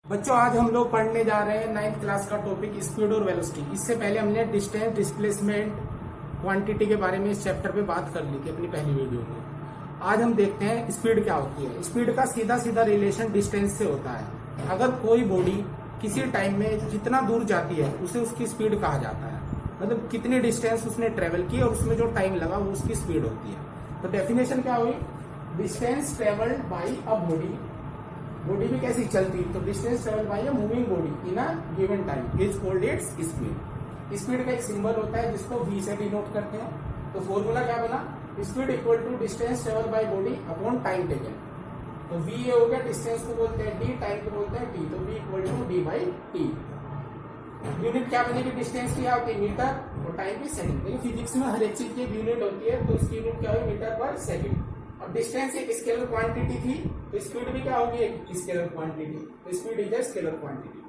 बच्चों आज हम लोग पढ़ने जा रहे हैं 9th क्लास का टॉपिक स्पीड और वेलोसिटी। इससे पहले हमने डिस्टेंस, डिस्प्लेसमेंट, क्वांटिटी के बारे में इस चैप्टर पे बात कर ली थी अपनी पहली वीडियो में। आज हम देखते हैं स्पीड क्या होती है। स्पीड का सीधा सीधा रिलेशन डिस्टेंस से होता है। अगर कोई बॉडी किसी टाइम में जितना दूर जाती है उसे उसकी स्पीड कहा जाता है। मतलब कितनी डिस्टेंस उसने ट्रेवल की और उसमें जो टाइम लगा वो उसकी स्पीड होती है। तो डेफिनेशन क्या हुई? Distance travelled by a body, body भी कैसी चलती, तो distance travel by a moving body in a given time is called its speed. Speed का एक सिंबल होता है जिसको v से डिनोट करते हैं। तो फॉर्मूला क्या बना? Speed equal to distance travel by body upon time taken. तो v ये हो गया, डिस्टेंस को बोलते हैं d, टाइम को बोलते हैं t। तो v equal to d by T. Unit क्या बनेगी डिस्टेंस की? आपकी मीटर और टाइम की सेकंड। देखिए फिजिक्स में हर एक चीज की यूनिट होती है, तो इसकी यूनिट क्या होगी? मीटर पर सेकंड। अब डिस्टेंस एक स्केलर क्वांटिटी थी, तो स्पीड भी क्या होगी? एक स्केलर क्वांटिटी। तो speed is a scalar quantity.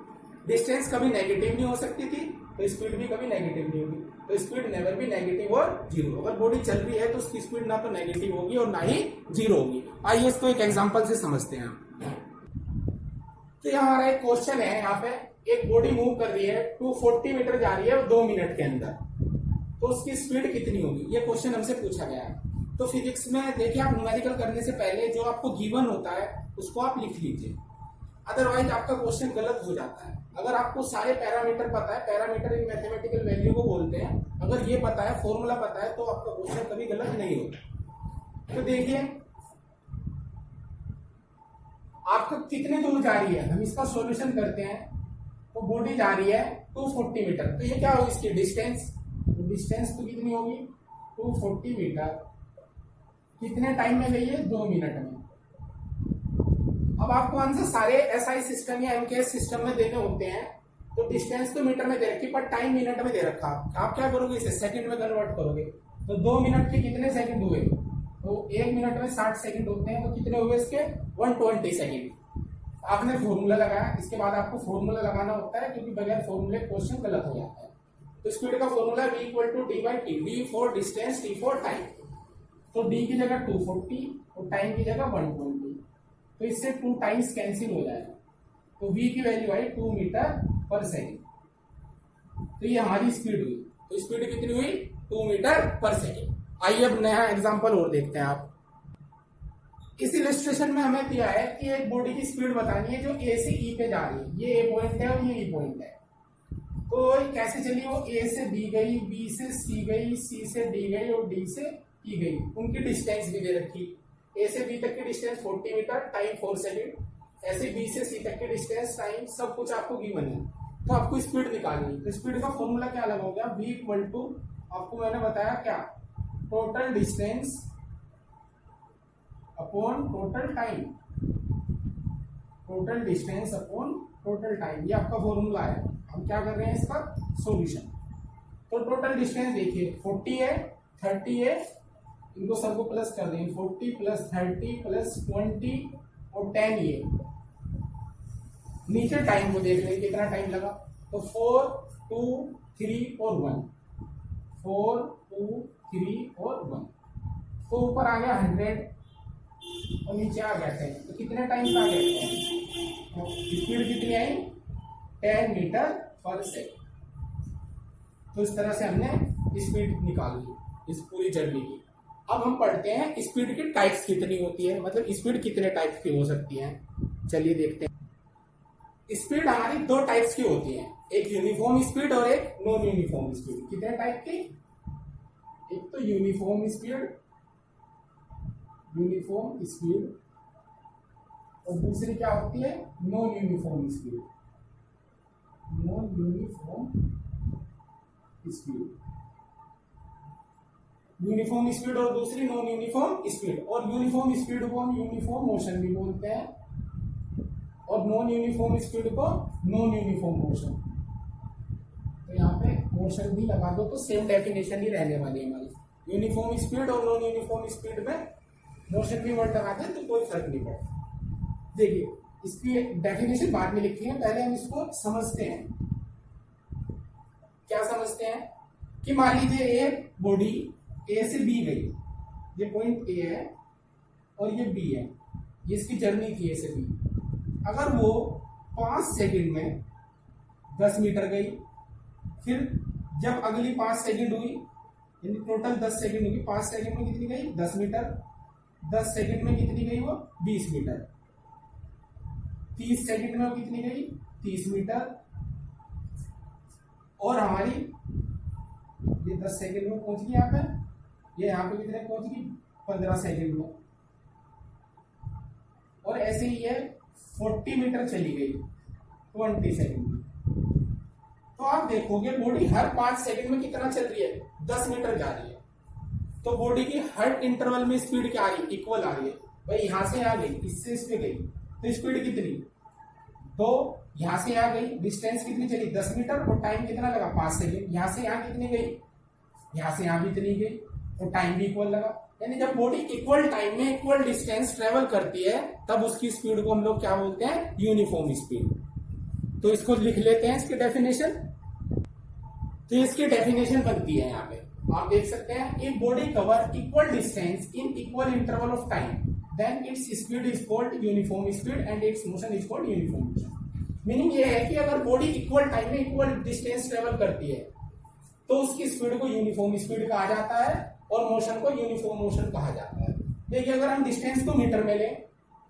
Distance कभी नेगेटिव नहीं हो सकती थी, तो स्पीड भी कभी नेगेटिव नहीं होगी। तो स्पीड नेवर भी नेगेटिव और जीरो। अगर बॉडी चल रही है तो उसकी स्पीड ना तो नेगेटिव होगी और ना ही जीरो होगी। आइए इसको एक एग्जांपल से समझते हैं। तो यहाँ हमारा एक क्वेश्चन है, यहाँ पे एक बॉडी मूव कर रही है 240 मीटर जा रही है 2 मिनट के अंदर, तो उसकी स्पीड कितनी होगी? ये क्वेश्चन हमसे पूछा गया है। तो फिजिक्स में देखिए, आप न्यूमेरिकल करने से पहले जो आपको गिवन होता है उसको आप लिख लीजिए, अदरवाइज आपका क्वेश्चन गलत हो जाता है। अगर आपको सारे पैरामीटर पता है, पैरामीटर इन मैथमेटिकल वैल्यू को बोलते हैं, अगर ये पता है, फॉर्मूला पता है, तो आपका क्वेश्चन कभी गलत नहीं होता। तो देखिए आपको कितने दूर जा रही है, हम इसका सॉल्यूशन करते हैं। तो बॉडी जा रही है 240 मीटर, तो ये क्या होगी इसकी डिस्टेंस? तो डिस्टेंस तो कितनी होगी? 240 मीटर। कितने टाइम में गई है? 2 मिनट में। अब आपको आंसर सारे एसआई सिस्टम या एमकेएस सिस्टम में देने होते हैं, तो डिस्टेंस तो मीटर में दे रखी, पर टाइम मिनट में दे रखा। आप क्या करोगे? इसे सेकंड में कन्वर्ट करोगे। तो 2 मिनट के कितने सेकंड हुए? तो 1 मिनट में 60 सेकंड होते हैं, तो कितने हुए इसके? 120 सेकंड। आपने फॉर्मूला लगाया, इसके बाद आपको फॉर्मूला लगाना होता है, क्योंकि बगैर फॉर्मूले क्वेश्चन गलत हो जाता है। तो स्पीड का formula v equal to D by T. D for distance, T for time. तो d की जगह 240 और टाइम की जगह 120, तो इससे 2 टाइम्स कैंसिल हो जाएगा। तो v की वैल्यू आई 2 मीटर पर सेकेंड। तो ये हमारी स्पीड हुई। तो स्पीड कितनी हुई? 2 मीटर पर सेकेंड। आइए अब नया एग्जांपल और देखते हैं। आप इस इलस्ट्रेशन में हमें दिया है कि एक बॉडी की स्पीड बतानी है जो ए से ई पे जा रही है। ये ए पॉइंट है और ये ई पॉइंट है। तो कैसे चली? वो ए से बी गई, बी से सी गई, सी से डी गई और डी से ई गई। उनकी डिस्टेंस भी दे रखी। ए से बी तक की डिस्टेंस 40 मीटर, टाइम 4 सेकेंड। ऐसे बी से सी तक की डिस्टेंस, टाइम सब कुछ आपको गिवन है। तो आपको स्पीड निकालनी है। तो स्पीड का फॉर्मूला क्या लगा हो गया? v इक्वल टू, आपको मैंने बताया क्या, total distance upon total time. Total distance upon total time, ये आपका फॉर्मूला है। हम क्या कर रहे हैं? इसका सॉल्यूशन। तो टोटल डिस्टेंस देखिए 40 है, 30 है, इनको सबको प्लस कर देंगे। 40 प्लस 30 प्लस 20 और 10 ये। नीचे टाइम को देख लेंगे कितना टाइम लगा। तो 4, 2, 3 और 1। 4, 2, 3 और 1। तो ऊपर आ गया 100 और नीचे आ गया 10। तो कितने टाइम का आ गया? तो स्पीड कितनी आई? 10 मीटर पर सेकेंड। तो इस तरह से हमने स्पीड निकाल ली इस पूरी जर्नी की। अब हम पढ़ते हैं स्पीड की टाइप्स कितनी होती है, मतलब स्पीड कितने टाइप्स की हो सकती है। चलिए देखते हैं। स्पीड हमारी 2 टाइप्स की होती है, एक यूनिफॉर्म स्पीड और एक नॉन यूनिफॉर्म स्पीड। कितने टाइप की? एक तो यूनिफॉर्म स्पीड, यूनिफॉर्म स्पीड, और दूसरी क्या होती है? Non uniform speed. Non uniform speed, uniform speed और दूसरी नॉन यूनिफॉर्म स्पीड। और यूनिफॉर्म स्पीड को हम यूनिफॉर्म मोशन भी बोलते हैं, और नॉन यूनिफॉर्म स्पीड को नॉन यूनिफॉर्म मोशन। तो यहाँ पे मोशन भी लगा दो तो सेम डेफिनेशन ही रहने वाली है हमारी। यूनिफॉर्म स्पीड और नॉन यूनिफॉर्म स्पीड में मोशन भी वर्ड लगा दें तो कोई फर्क नहीं पड़ता। देखिए इसकी डेफिनेशन बाद में लिखी है, पहले हम इसको समझते हैं। क्या समझते हैं? कि मान लीजिए एक बॉडी ए से बी गई, ये पॉइंट ए है और ये बी है, ये इसकी जर्नी थी ए से बी। अगर वो 5 सेकंड में 10 मीटर गई, फिर जब अगली 5 सेकंड हुई, यानी टोटल 10 सेकंड होगी, 5 सेकंड में कितनी गई 10 मीटर, 10 सेकंड में कितनी गई वो 20 मीटर, 30 सेकंड में वो कितनी गई 30 मीटर, और हमारी ये 10 सेकंड में पहुंच गई यहाँ पे, ये यहाँ पे कितने पहुंच गई 15 सेकंड में, और ऐसे ही है 40 मीटर चली गई 20 सेकंड में। तो आप देखोगे बॉडी हर 5 सेकंड में कितना चल रही है 10 मीटर जा रही है। तो बॉडी की हर इंटरवल में स्पीड क्या आ रही है इक्वल आ रही है। भाई यहां से आ गई, इससे इस पे गई, तो स्पीड कितनी, तो यहां से आ गई, डिस्टेंस कितनी चली 10 मीटर, और टाइम कितना लगा 5 सेकंड। यहां से यहां कितनी गई, यहां से यहां भी इतनी गई, और टाइम भी इक्वल लगा। यानी जब बॉडी इक्वल टाइम में इक्वल डिस्टेंस ट्रेवल करती है तब उसकी स्पीड को हम लोग क्या बोलते हैं यूनिफॉर्म स्पीड। तो इसको लिख लेते हैं इसकी डेफिनेशन। तो इसकी डेफिनेशन बनती है यहाँ पे आप देख सकते हैं, if body cover equal distance in equal interval of time then its speed is called uniform speed and its motion is called uniform motion. Meaning ये है कि अगर बॉडी इक्वल टाइम में इक्वल डिस्टेंस ट्रेवल करती है तो उसकी speed को यूनिफॉर्म स्पीड कहा जाता है और मोशन को यूनिफॉर्म मोशन कहा जाता है। देखिए अगर हम डिस्टेंस को मीटर में लें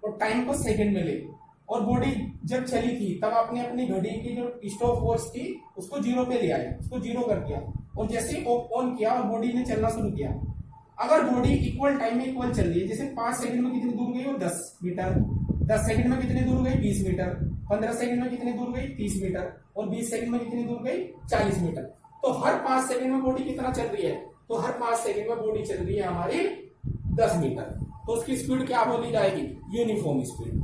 और टाइम को सेकंड में लें, और बॉडी जब चली थी तब आपने अपनी घड़ी की जो स्टॉप वॉच थी उसको जीरो पे ले आए, उसको जीरो कर दिया, और जैसे ही ऑन किया और बॉडी ने चलना शुरू किया, अगर बॉडी इक्वल टाइम में इक्वल चल रही है, जैसे 5 सेकंड में कितनी दूर गई वो 10 मीटर, 10 सेकंड में कितनी दूर गई 20 मीटर, 15 सेकंड में कितनी दूर गई 30 मीटर, और 20 सेकंड में कितनी दूर गई 40 मीटर। तो हर 5 सेकंड में बॉडी कितना चल रही है, तो हर 5 सेकंड में बॉडी चल रही है हमारी 10 मीटर। तो उसकी स्पीड क्या बोली जाएगी यूनिफॉर्म स्पीड।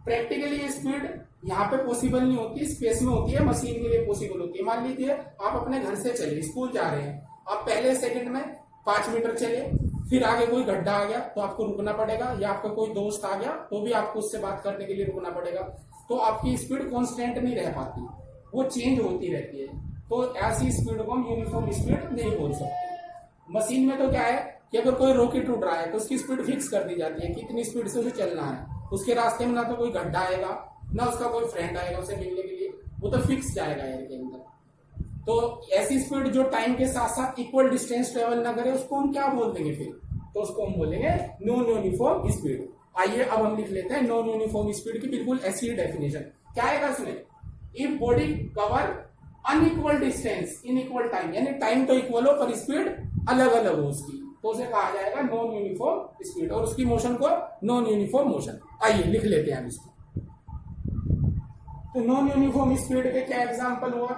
प्रैक्टिकली ये स्पीड यहाँ पे पॉसिबल नहीं होती, स्पेस में होती है, मशीन के लिए पॉसिबल होती है। मान लीजिए आप अपने घर से चले स्कूल जा रहे हैं, आप पहले सेकंड में 5 मीटर चले, फिर आगे कोई गड्ढा आ गया तो आपको रुकना पड़ेगा, या आपका कोई दोस्त आ गया तो भी आपको उससे बात करने के लिए रुकना पड़ेगा। तो आपकी स्पीड कांस्टेंट नहीं रह पाती, वो चेंज होती रहती है। तो ऐसी स्पीड को हम यूनिफॉर्म स्पीड नहीं बोल सकते। मशीन में तो क्या है कि अगर कोई रॉकेट उड़ रहा है तो उसकी स्पीड फिक्स कर दी जाती है, कितनी स्पीड से उसे चलना है। उसके रास्ते में ना तो कोई गड्ढा आएगा ना उसका कोई फ्रेंड आएगा उसे मिलने के लिए, वो तो फिक्स जाएगा एयर के अंदर। तो ऐसी स्पीड जो टाइम के साथ साथ इक्वल डिस्टेंस ट्रेवल ना करे उसको हम क्या बोल देंगे फिर, तो उसको हम बोलेंगे नॉन यूनिफॉर्म स्पीड। आइए अब हम लिख लेते हैं नॉन यूनिफॉर्म स्पीड की बिल्कुल ऐसी डेफिनेशन। क्या आएगा इसमें, if body cover unequal distance in equal time, यानी टाइम तो इक्वल हो पर स्पीड अलग अलग हो उसकी, तो उसे कहा जाएगा नॉन यूनिफॉर्म स्पीड, और उसकी मोशन को नॉन यूनिफॉर्म मोशन। आइए लिख लेते हैं हम इसको। तो नॉन यूनिफॉर्म स्पीड के क्या एग्जांपल हुआ,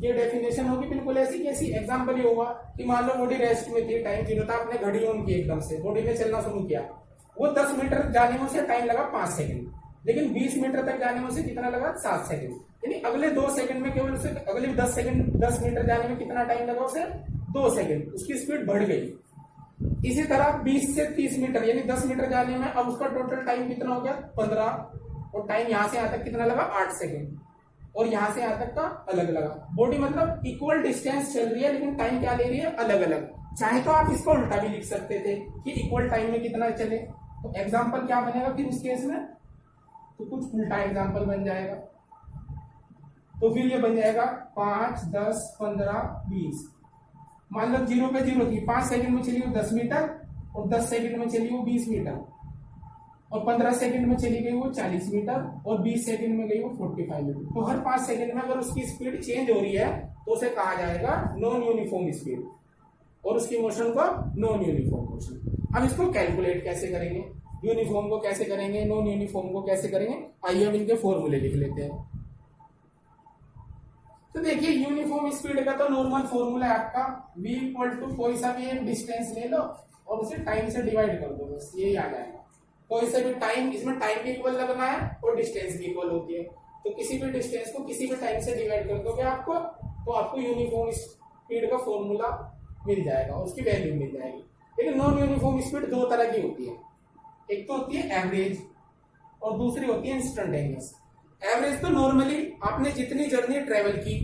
ये डेफिनेशन होगी बिल्कुल ऐसी कैसी। एग्जांपल ये होगा कि मान लो बॉडी रेस्ट में थी, टाइम जीरो था, आपने घड़ी ऑन की, एकदम से बॉडी ने चलना शुरू किया, वो 10 मीटर जाने में से टाइम लगा 5 सेकंड, लेकिन 20 मीटर तक जाने में से कितना लगा 7 सेकंड, यानी अगले 2 सेकंड में केवल उसे अगले 10 मीटर जाने में कितना टाइम लगा उसे 2 सेकंड, उसकी स्पीड बढ़ गई। इसी तरह 20 से 30 मीटर यानी 10 मीटर जाने में अब उसका टोटल टाइम कितना हो गया 15, और टाइम यहां से यहां तक कितना लगा 8 सेकंड, और यहां से यहां तक का अलग लगा। बॉडी मतलब इक्वल डिस्टेंस चल रही है लेकिन टाइम क्या ले रही है अलग अलग। चाहे तो आप इसको उल्टा भी लिख सकते थे कि इक्वल टाइम में कितना चले, तो एग्जाम्पल क्या बनेगा फिर उस केस में, तो कुछ उल्टा एग्जाम्पल बन जाएगा। तो फिर ये बन जाएगा 5, 10, 15, 20। मान लो 0 पे 0 थी, 5 सेकंड में चली वो 10 मीटर, और 10 सेकंड में चली वो 20 मीटर, और 15 सेकंड में चली गई वो 40 मीटर, और 20 सेकंड में गई वो 45 मीटर। तो हर 5 सेकंड में अगर उसकी स्पीड चेंज हो रही है तो उसे कहा जाएगा नॉन यूनिफॉर्म स्पीड, और उसकी मोशन को नॉन यूनिफॉर्म मोशन। अब इसको कैलकुलेट कैसे करेंगे, यूनिफॉर्म को कैसे करेंगे, नॉन यूनिफॉर्म को कैसे करेंगे, आइए हम इनके फॉर्मूले लिख लेते हैं। तो देखिए यूनिफॉर्म स्पीड का तो नॉर्मल फॉर्मूला है आपका v इक्वल टू कोई सा भी एक डिस्टेंस ले लो और उसे टाइम से डिवाइड कर दो, बस यही आ जाएगा। कोई सा भी टाइम, इसमें टाइम भी इक्वल लगना है और डिस्टेंस भी इक्वल होती है, तो किसी भी डिस्टेंस को किसी भी टाइम से डिवाइड कर दोगे आपको, तो आपको यूनिफॉर्म स्पीड का फॉर्मूला मिल जाएगा, उसकी वैल्यू मिल जाएगी। लेकिन नॉन यूनिफॉर्म स्पीड 2 तरह की होती है, एक तो होती है एवरेज और दूसरी होती है इंस्टेंटेनियस। एवरेज तो नॉर्मली आपने जितनी जर्नी ट्रेवल की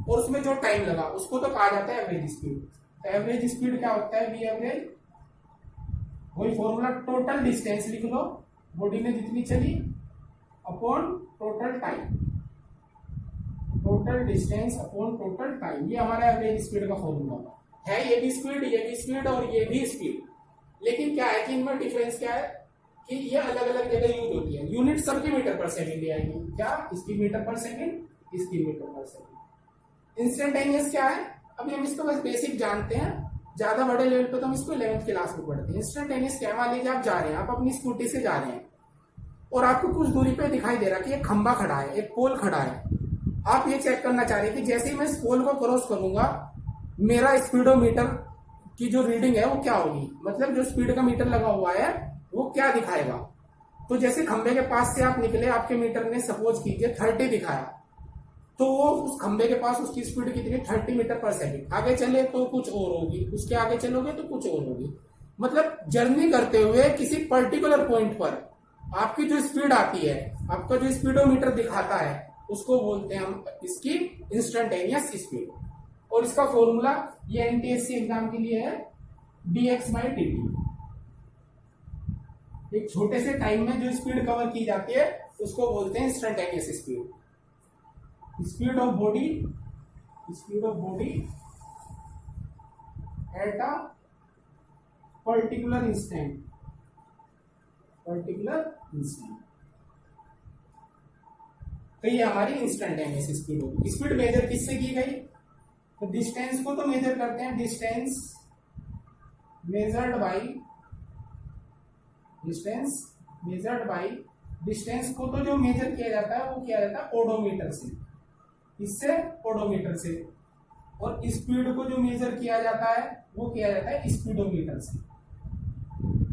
और उसमें जो टाइम लगा उसको तो कहा जाता है एवरेज स्पीड। एवरेज स्पीड क्या होता है, वी एवरेज, वही फॉर्मूला, टोटल डिस्टेंस लिख लो, बॉडी ने जितनी चली upon total time. Total distance upon total time, ये हमारा एवरेज स्पीड का फॉर्मूला है। ये भी स्पीड और ये भी स्पीड, लेकिन क्या है कि इनमें डिफरेंस क्या है कि ये अलग अलग जगह यूज होती है। यूनिट सबकी मीटर पर सेकेंड आएगी, क्या इसकी मीटर पर सेकेंड, इसकी मीटर पर सेकेंड। इंस्टेंटेनियस क्या है, अभी हम इसको बस बेसिक जानते हैं, ज्यादा बड़े लेवल पे तो हम इसको 11th क्लास में पढ़ते हैं। इंस्टेंटेनियस क्या है, मान लीजिए आप जा रहे हैं, आप अपनी स्कूटी से जा रहे हैं और आपको कुछ दूरी पे दिखाई दे रहा है कि एक खंबा खड़ा है, एक पोल खड़ा है। आप ये चेक करना चाह रहे हैं कि जैसे ही मैं इस पोल को क्रॉस करूंगा मेरा स्पीडोमीटर की जो रीडिंग है वो क्या होगी, मतलब जो स्पीड का मीटर लगा हुआ है वो क्या दिखाएगा। तो जैसे खंबे के पास से आप निकले, आपके मीटर ने सपोज कीजिए 30 दिखाया, तो वो उस खंबे के पास उसकी स्पीड कितनी, 30 मीटर पर सेकंड। आगे चले तो कुछ और होगी, उसके आगे चलोगे तो कुछ और होगी। मतलब जर्नी करते हुए किसी पर्टिकुलर पॉइंट पर आपकी जो स्पीड आती है, आपका जो स्पीडोमीटर दिखाता है, उसको बोलते हैं हम इसकी इंस्टेंटेनियस स्पीड। और इसका फॉर्मूला ये एनटीएससी एग्जाम के लिए है dx/dt। एक छोटे से टाइम में जो स्पीड कवर की जाती है उसको बोलते हैं instantaneous speed. Speed of body at a particular instant, तो ये हमारी इंस्टेंटेनियस स्पीड होगी। स्पीड मेजर किससे की गई, तो डिस्टेंस को तो मेजर करते हैं, डिस्टेंस मेजर्ड बाई डिस्टेंस को तो जो मेजर किया जाता है वो किया जाता है ओडोमीटर से, इससे ओडोमीटर से। और स्पीड को जो मेजर किया जाता है वो किया जाता है स्पीडोमीटर से,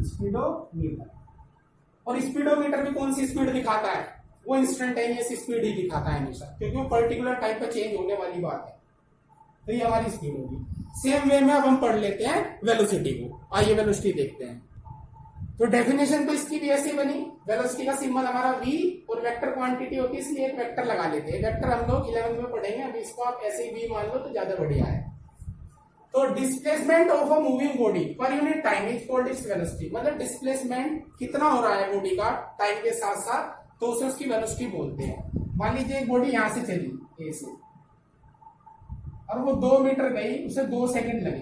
स्पीडोमीटर। और स्पीडोमीटर में कौन सी स्पीड दिखाता है, वो इंस्टेंटेनियस स्पीड ही दिखाता है हमेशा, क्योंकि वो पर्टिकुलर टाइम पे चेंज होने वाली बात है। तो ये हमारी स्पीड होगी। सेम वे में अब हम पढ़ लेते हैं वेलोसिटी को। आइए वेलोसिटी देखते हैं। तो डेफिनेशन तो इसकी भी ऐसी बनी, वेलोसिटी का सिंबल हमारा v और वेक्टर क्वांटिटी होती है, इसलिए एक वेक्टर लगा लेते हैं। वेक्टर हम लोग 11th में पढ़ेंगे, अभी इसको आप ऐसे ही v मान लो तो ज्यादा बढ़िया है। तो displacement of a moving body per unit time is called its velocity. मतलब डिस्प्लेसमेंट कितना हो रहा है बॉडी का टाइम के साथ साथ, तो उसे उसकी वेलोसिटी बोलते हैं। मान लीजिए एक बॉडी यहां से चली ए से और वो 2 मीटर गई, उसे 2 सेकंड लगे,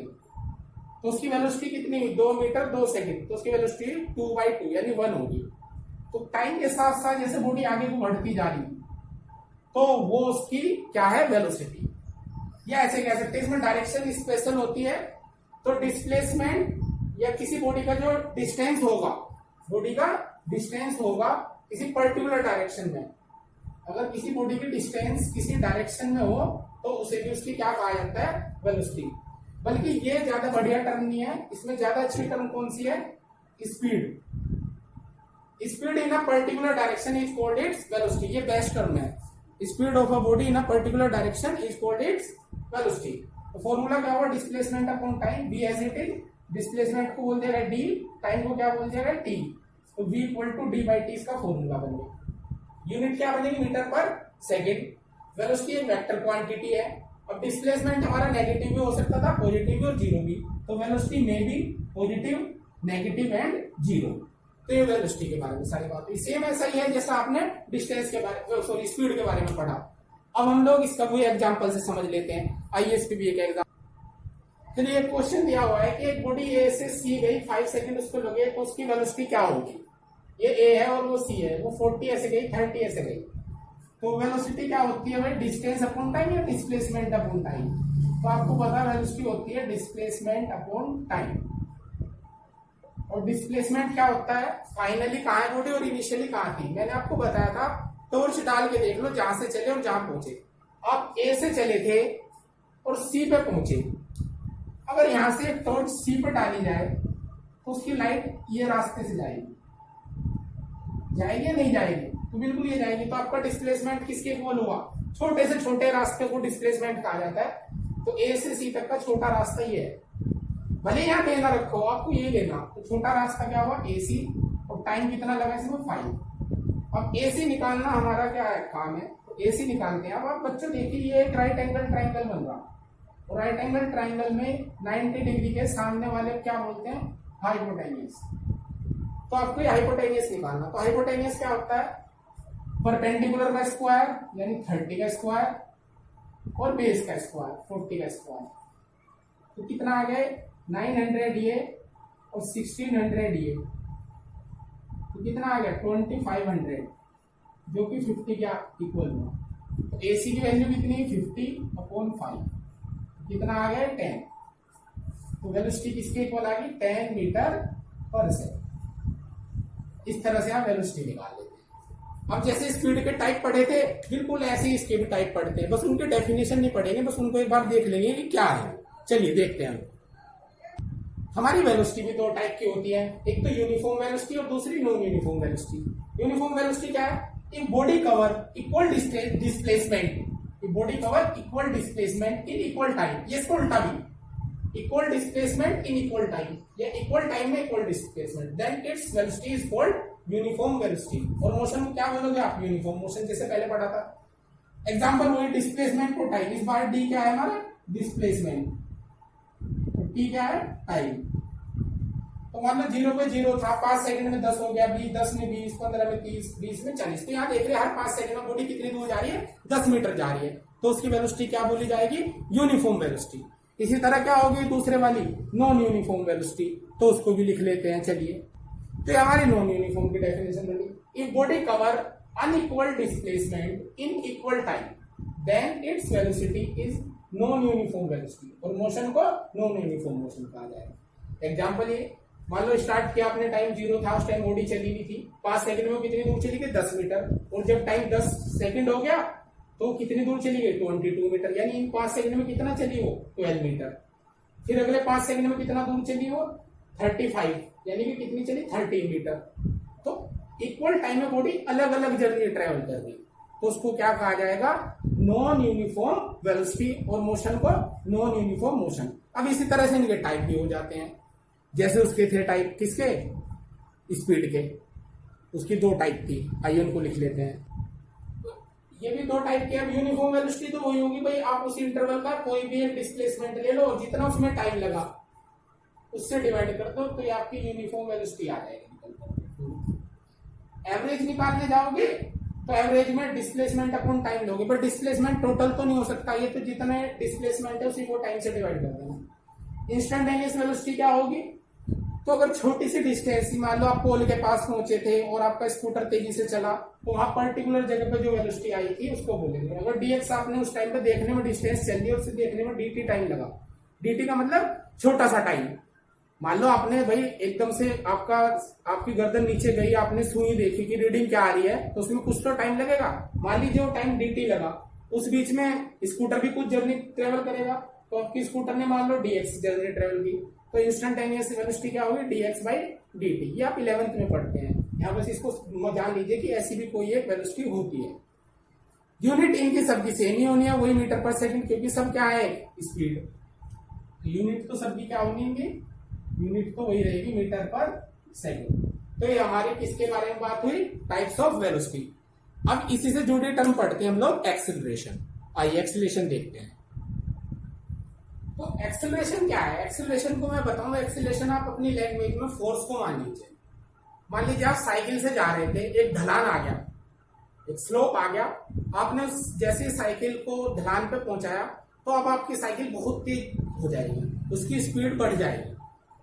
तो उसकी वेलोसिटी कितनी हुई, 2 मीटर 2 सेकंड, तो उसकी वेलोसिटी 2/2 यानी 1 होगी। तो टाइम के साथ साथ जैसे बॉडी आगे को बढ़ती जा रही तो वो उसकी क्या है, वेलोसिटी। या ऐसे कह सकते हैं, इसमें डायरेक्शन स्पेशल होती है। तो डिस्प्लेसमेंट या किसी बॉडी का जो डिस्टेंस होगा किसी पर्टिकुलर डायरेक्शन में, अगर किसी बॉडी की डिस्टेंस किसी डायरेक्शन में हो तो उसे भी उसकी क्या कहा जाता है, वेलोसिटी। बल्कि ये ज्यादा बढ़िया टर्म नहीं है, इसमें ज्यादा अच्छी टर्म कौन सी है, speed in a particular direction is called its velocity. ये बेस्ट टर्म है, speed of a body in a particular direction is called its velocity. तो फॉर्मूला क्या हुआ, displacement upon time, v as it is. Displacement को बोल दिया d, time को क्या बोल दिया t, तो v इक्वल टू d/t इसका फॉर्मूला बन गया। यूनिट क्या बनेगी, मीटर पर सेकेंड। वेलोसिटी एक वेक्टर क्वांटिटी है। अब डिस्प्लेसमेंट हमारा नेगेटिव भी हो सकता था, पॉजिटिव भी और जीरो भी, तो वेलोसिटी में भी पॉजिटिव, नेगेटिव एंड जीरो। तो ये वेलोसिटी के बारे में सारी बात हुई। सेम ऐसा ही है जैसा आपने डिस्टेंस के बारे, सॉरी स्पीड के बारे में पढ़ा। अब हम लोग इसका कोई एग्जांपल से समझ लेते हैं। आइए इस पे भी एक एग्जांपल। चलिए एक क्वेश्चन दिया हुआ है कि एक बॉडी ए से सी गई, 5 सेकंड उसको लगे, तो उसकी वेलोसिटी क्या होगी। ये ए है और वो सी है, वो 40 ऐसे गई, 30 ऐसे गई, तो वेलोसिटी क्या होती है भाई, डिस्टेंस अपॉन टाइम या डिस्प्लेसमेंट अपॉन टाइम। तो आपको पता है वेलोसिटी होती है डिस्प्लेसमेंट अपॉन टाइम। और डिस्प्लेसमेंट क्या होता है, फाइनली कहाँ है बॉडी और इनिशियली कहाँ थी। मैंने आपको बताया था, टॉर्च डाल के देख लो जहां से चले और जहां पहुंचे। आप ए से चले थे और सी पे पहुंचे, अगर यहां से टॉर्च सी पे डाली जाए तो उसकी लाइट ये रास्ते से जाएगी या नहीं जाएगी, तो बिल्कुल ये जाएगी। तो आपका डिस्प्लेसमेंट किसके इक्वल हुआ, छोटे से छोटे रास्ते को डिस्प्लेसमेंट कहा जाता है। तो ए से सी तक का छोटा रास्ता ये है, भले यहाँ पे ना रखो, आपको ये लेना। तो छोटा रास्ता क्या हुआ, ए सी, और टाइम कितना लगा इसमें 5। अब ए सी निकालना हमारा क्या है, काम है, तो ए सी निकालते हैं। अब आप बच्चों देखिए, ये एक राइट एंगल ट्राइंगल बन रहा, और राइट एंगल ट्राइंगल में 90 डिग्री के सामने वाले क्या बोलते हैं, हाइपोटेन्यूस। तो आपको ये हाइपोटेन्यूस निकालना। तो हाइपोटेन्यूस क्या होता है, परपेंडिकुलर का स्क्वायर यानी 30 का स्क्वायर और बेस का स्क्वायर 40 का स्क्वायर, तो कितना आ गए 900 ये और 1600 ये, तो कितना आ गया 2500, जो कि 50 क्या इक्वल हुआ। तो AC की वैल्यू कितनी है 50/5, कितना आ गया 10। तो वेलोसिटी किसके इक्वल आ गई 10 मीटर पर सेकंड। इस तरह से आप वेलोसिटी निकाल लेते हैं। अब जैसे स्पीड के टाइप पढ़े थे, बिल्कुल ऐसे ही इसके भी टाइप पढ़ते हैं, बस उनके डेफिनेशन नहीं पढ़ेंगे, बस उनको एक बार देख लेंगे कि क्या है। चलिए देखते हैं। हमारी वेलोसिटी भी दो टाइप की होती है, एक तो यूनिफॉर्म वेलोसिटी और दूसरी non uniform velocity. Uniform velocity क्या है, एक body cover equal displacement, body cover equal displacement in equal time, ये इसको उल्टा भी, equal displacement in equal time या इक्वल टाइम में equal displacement, then its velocity is called uniform velocity. और मोशन क्या बोलोगे आप, यूनिफॉर्म मोशन, जैसे पहले पढ़ा था। एग्जांपल वही डिस्प्लेसमेंट को टाइम, इस बार डी क्या है हमारा डिस्प्लेसमेंट, टी क्या है टाइम। तो मान लो 0 पे 0 था, 5 सेकंड में 10 हो गया, 10 में 20, 15 में 30, 20 में 40। तो यहाँ देख रहे हैं हर 5 सेकंड में बॉडी कितनी दूर जा रही है 10 मीटर जा रही है, तो उसकी वेलोसिटी क्या बोली जाएगी यूनिफॉर्म वेलोसिटी। इसी तरह क्या होगी दूसरे वाली नॉन यूनिफॉर्म वेलोसिटी, तो उसको भी लिख लेते हैं। चलिए, तो हमारी नॉन यूनिफॉर्म की डेफिनेशन बनी, if body cover unequal displacement in equal time then its velocity is non uniform velocity, और मोशन को नॉन यूनिफॉर्म मोशन कहा जाएगा। एग्जांपल ये, मान लो स्टार्ट किया आपने, टाइम 0 था, उस टाइम बॉडी चली हुई थी, 5 सेकंड में वो कितनी दूर चली गई 10 मीटर, और जब टाइम 10 सेकंड हो गया तो कितनी दूर चली गई 22 मीटर, यानी इन 5 सेकंड में कितना चली वो 12 मीटर। फिर अगले 5 सेकंड में कितना दूर चली वो 35, यानी कि कितनी चली 13 मीटर। तो इक्वल टाइम में बॉडी अलग अलग जर्नी ट्रेवल कर रही, तो उसको क्या कहा जाएगा नॉन यूनिफॉर्म वेलोसिटी, और मोशन को नॉन यूनिफॉर्म मोशन। अब इसी तरह से इनके टाइप भी हो जाते हैं, जैसे उसके थे टाइप किसके स्पीड के, उसकी 2 टाइप थी, आइए उनको लिख लेते हैं। ये भी 2 टाइप की। अब यूनिफॉर्म वेलोसिटी तो वही होगी भाई, आप उस इंटरवल का कोई भी एक डिस्प्लेसमेंट ले लो और जितना उसमें टाइम लगा उससे डिवाइड कर दो, तो ये आपकी यूनिफॉर्म वेलोसिटी आ जाएगी। एवरेज निकालने जाओगे तो एवरेज में डिस्प्लेसमेंट अपॉन टाइम लोगे, पर डिस्प्लेसमेंट टोटल तो नहीं हो सकता, ये तो जितने डिस्प्लेसमेंट है उसी को टाइम से डिवाइड कर देना। इंस्टेंटेनियस वेलोसिटी क्या होगी, तो अगर छोटी सी डिस्टेंस, मान लो आप पोल के पास पहुंचे थे और आपका स्कूटर तेजी से चला, तो वहां पर्टिकुलर जगह पे जो वेलोसिटी आई थी उसको बोलेंगे। अगर डीएक्स आपने उस टाइम पे देखने में डिस्टेंस चल दी और उसे देखने में डीटी टाइम लगा, डीटी का मतलब छोटा सा टाइम। मान लो आपने भाई एकदम से आपकी गर्दन नीचे गई, आपने सुई देखी कि रीडिंग क्या आ रही है, तो उसमें कुछ तो टाइम लगेगा। मान लीजिए वो टाइम डीटी लगा, उस बीच में स्कूटर भी कुछ जर्नी ट्रेवल करेगा, तो आपकी स्कूटर ने मान लो डीएक्स जर्नी ट्रेवल की, तो इंस्टेंटेनियस वेलोसिटी क्या होगी dx/dt। ये आप 11th में पढ़ते हैं, यहाँ बस इसको जान लीजिए कि ऐसी भी कोई एक वेलोसिटी होती है। यूनिट इनकी सबकी सेम ही होनी है, वही मीटर पर सेकंड, क्योंकि सब क्या है स्पीड, यूनिट तो सबकी क्या होंगी, यूनिट तो वही रहेगी मीटर पर सेकंड। तो ये हमारे किसके बारे में बात हुई, टाइप्स ऑफ वेलोसिटी। अब इसी से जुड़े टर्म पढ़ते हैं हम लोग एक्सेलरेशन। आइए एक्सेलरेशन देखते हैं। तो एक्सेलरेशन क्या है, एक्सेलरेशन को मैं बताऊंगा। एक्सेलरेशन आप अपनी लैंग्वेज में फोर्स को मान लीजिए। मान लीजिए आप साइकिल से जा रहे थे, एक ढलान आ गया, एक स्लोप आ गया, आपने जैसे साइकिल को ढलान पे पहुंचाया तो अब आपकी साइकिल बहुत तेज हो जाएगी, उसकी स्पीड बढ़ जाएगी।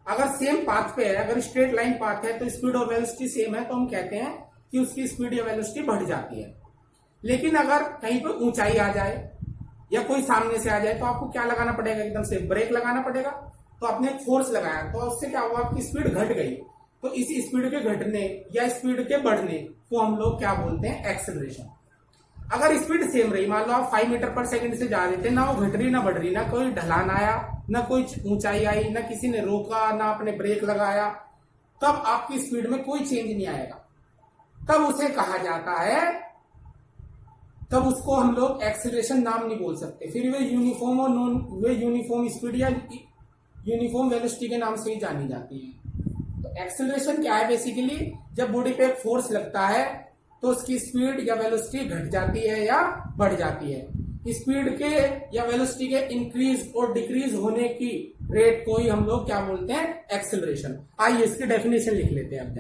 अगर सेम पाथ पे है, अगर स्ट्रेट लाइन पाथ है, तो स्पीड और वेलोसिटी सेम है, तो हम कहते हैं कि उसकी स्पीड या वेलोसिटी बढ़ जाती है। लेकिन अगर कहीं पे ऊंचाई आ जाए या कोई सामने से आ जाए, तो आपको क्या लगाना पड़ेगा, एकदम से ब्रेक लगाना पड़ेगा। तो आपने एक फोर्स लगाया, तो उससे क्या हुआ, आपकी स्पीड घट गई। तो इस स्पीड के घटने या स्पीड के बढ़ने को हम लोग क्या बोलते हैं, एक्सेलरेशन। अगर स्पीड सेम रही, मान लो आप 5 मीटर पर सेकंड से जा रहे थे, ना वो घट रही ना बढ़ रही, ना कोई ढलान आया, ना कोई ऊंचाई आई, ना किसी ने रोका, ना आपने ब्रेक लगाया, तब आपकी स्पीड में कोई चेंज नहीं आएगा, तब उसे कहा जाता है, तब उसको हम लोग एक्सेलरेशन नाम नहीं बोल सकते। फिर वे यूनिफॉर्म और नॉन, वे यूनिफॉर्म स्पीड या यूनिफॉर्म वेलोसिटी के नाम से ही जानी जाती है। तो एक्सेलरेशन क्या है, बेसिकली जब बॉडी पे एक फोर्स लगता है तो उसकी स्पीड या वेलोसिटी घट जाती है या बढ़ जाती है। स्पीड के या वेलोसिटी के इंक्रीज और डिक्रीज होने की रेट को ही हम लोग क्या बोलते हैं, एक्सेलरेशन। आइए इसकी डेफिनेशन लिख लेते हैं। अब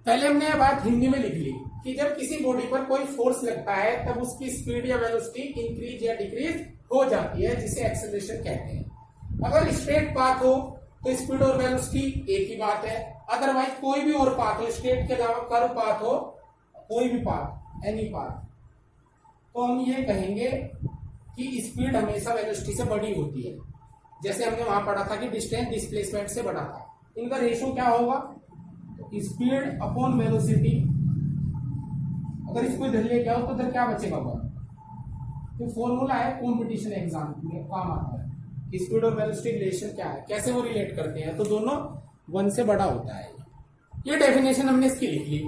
पहले हमने ये बात हिंदी में लिख ली कि जब किसी बॉडी पर कोई फोर्स लगता है तब उसकी स्पीड या वेलोसिटी इंक्रीज या डिक्रीज हो जाती है, जिसे एक्सेलरेशन कहते हैं। अगर स्ट्रेट पाथ हो तो स्पीड और वेलोसिटी एक ही बात है। अदरवाइज कोई भी और पाथ हो, स्ट्रेट के अलावा कर्व पाथ हो, कोई भी पाथ, एनी पाथ, तो हम ये कहेंगे कि स्पीड हमेशा वेलोसिटी से बड़ी होती है। जैसे हमने वहां पढ़ा था कि डिस्टेंस डिस्प्लेसमेंट से बड़ा था। इनका रेशियो क्या होगा? Speed upon velocity. अगर इसको इधर ले क्या हो तो इधर क्या बचेगा? तो फॉर्मूला है कॉम्पिटिशन एग्जाम में काम आता है। स्पीड और वेलोसिटी रिलेशन क्या है, कैसे वो रिलेट करते हैं, तो दोनों 1 से बड़ा होता है। ये डेफिनेशन हमने इसकी लिख ली।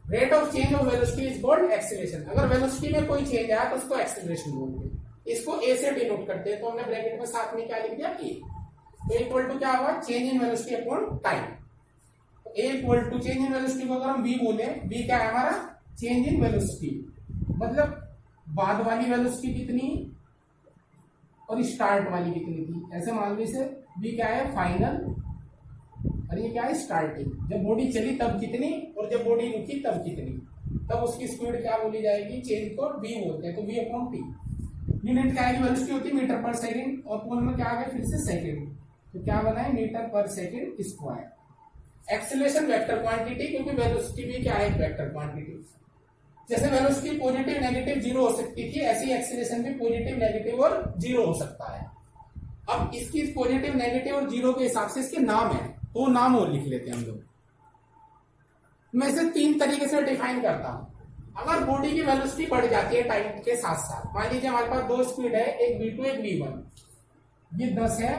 Rate of change of velocity is called acceleration. अगर वेलोसिटी में कोई चेंज आया तो उसको एक्सीलरेशन बोलते हैं। इसको ए से डिनोट करते हैं, तो हमने ब्रैकेट में साथ में क्या लिख दिया? ए। तो इक्वल टू क्या होगा? Change in velocity upon time. तो A equal to change in velocity को अगर हम वी बोले, वी क्या है हमारा? चेंज इन वेलोसिटी, मतलब बाद वाली वेलोसिटी कितनी और स्टार्ट वाली कितनी थी, ऐसे मान लो इसे। वी क्या है? फाइनल, और ये क्या है? स्टार्टिंग। जब बॉडी चली तब कितनी और जब बॉडी रुकी तब कितनी, तब उसकी स्पीड क्या बोली जाएगी? चेंज को वी बोलते हैं। तो वी अपॉन टी। यूनिट क्या है? वेलोसिटी होती है मीटर पर सेकंड, और पूर्ण में क्या आ गया फिर से सेकंड, तो क्या बना है? मीटर पर second square. Acceleration vector quantity, क्योंकि वेलोसिटी भी क्या है? एक वेक्टर क्वांटिटी। जैसे वेलोसिटी पॉजिटिव नेगेटिव जीरो हो सकती थी, ऐसी एक्सेलरेशन भी पॉजिटिव नेगेटिव और जीरो हो सकता है। अब इसकी पॉजिटिव नेगेटिव और जीरो के हिसाब से इसके नाम है, तो नाम और लिख लेते हैं हम लोग। मैं इसे 3 तरीके से डिफाइन करता हूं। अगर बॉडी की वेलोसिटी बढ़ जाती है टाइम के साथ साथ, मान लीजिए हमारे पास 2 स्पीड है, एक v2 एक v1, ये 10 है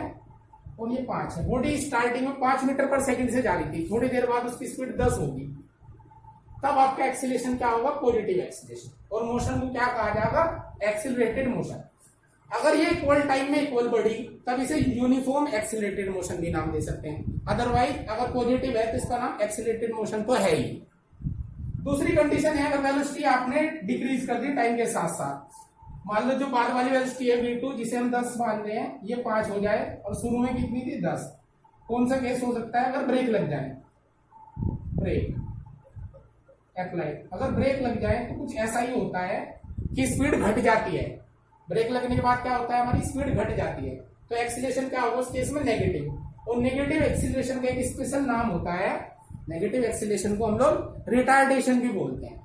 और ये 5 है। बॉडी स्टार्टिंग में 5 मीटर पर सेकंड से जा रही थी, थोड़ी देर बाद उसकी स्पीड 10 होगी, तब आपका एक्सीलरेशन क्या होगा? Positive acceleration. और मोशन को क्या कहा जाएगा? Accelerated motion. अगर ये इक्वल टाइम में इक्वल बढ़ी तब इसे यूनिफॉर्म एक्सीलरेटेड मोशन भी नाम दे सकते हैं। अदरवाइज अगर पॉजिटिव है तो इसका नाम एक्सीलरेटेड मोशन तो है ही। दूसरी कंडीशन है, अगर वेलोसिटी आपने डिक्रीज कर दी टाइम के साथ साथ, मान लो जो बाद वाली वेलोसिटी है v2 जिसे हम 10 मान रहे हैं, ये 5 हो जाए और शुरू में कितनी थी? 10। कौन सा केस हो सकता है? अगर ब्रेक लग जाए, ब्रेक अप्लाई, अगर ब्रेक लग जाए तो कुछ ऐसा ही होता है कि स्पीड घट जाती है। ब्रेक लगने के बाद क्या होता है? हमारी स्पीड घट जाती है, तो एक्सीलरेशन क्या होगा उस केस में? नेगेटिव। और नेगेटिव एक्सीलरेशन का एक स्पेशल नाम होता है, नेगेटिव एक्सीलरेशन को हम लोग रिटार्डेशन भी बोलते हैं।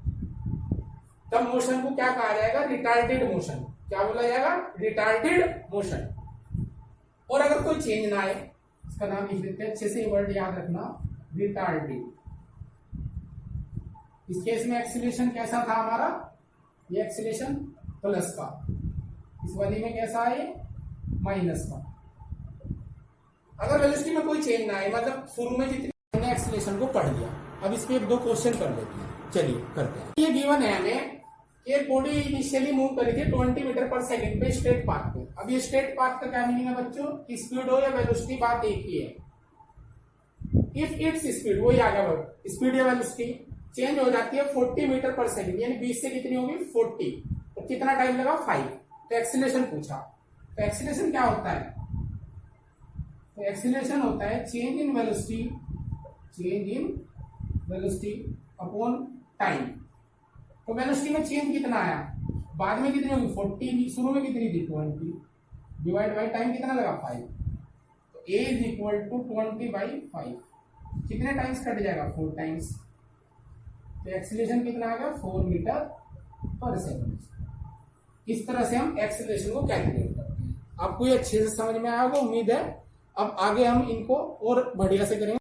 तब मोशन को क्या कहा जाएगा? Retarded motion. क्या बोला जाएगा? Retarded motion. और अगर कोई चेंज ना आए, इसका नाम लिख देते हैं, अच्छे से ये वर्ड याद रखना, रिटार्डेड। इस केस में एक्सीलरेशन कैसा था हमारा? ये एक्सीलरेशन प्लस का, इस वाली में कैसा है? माइनस का। अगर वेलोसिटी में कोई चेंज ना आए, मतलब शुरू में जितनी हमने एक्सीलरेशन को पढ़ लिया, अब इस पे 1-2 क्वेश्चन कर लेते हैं। चलिए करते हैं। ये गिवन है हमें, एक बॉडी इनिशियली मूव करी थी 20 मीटर पर सेकंड पे स्ट्रेट पाथ पे। अब ये स्ट्रेट पाथ का क्या मीनिंग है बच्चों? कि स्पीड हो या वेलोसिटी, बात एक ही है। इफ इट्स स्पीड, वही आ गया वर्ड, स्पीड या वेलोसिटी चेंज हो जाती है 40 मीटर पर सेकंड, यानी 20 से कितनी होगी? 40। तो कितना टाइम लगा? 5। तो एक्सीलरेशन पूछा, तो एक्सीलरेशन क्या होता है? तो एक्सीलरेशन होता है change in velocity, change in velocity upon time. तो वेलोसिटी में चेंज कितना आया? बाद में कितनी होगी? 40, शुरू में कितनी थी? 20, डिवाइड बाई टाइम कितना लगा? 5। तो a इज इक्वल टू 20/5। कितने टाइम्स कट जाएगा? 4 टाइम्स। तो एक्सीलरेशन कितना आ गया? 4 मीटर पर सेकंड। इस तरह से हम एक्सीलरेशन को कैलकुलेट करते हैं। आपको ये अच्छे से समझ में आया होगा, उम्मीद है। अब आगे हम इनको और बढ़िया से करेंगे।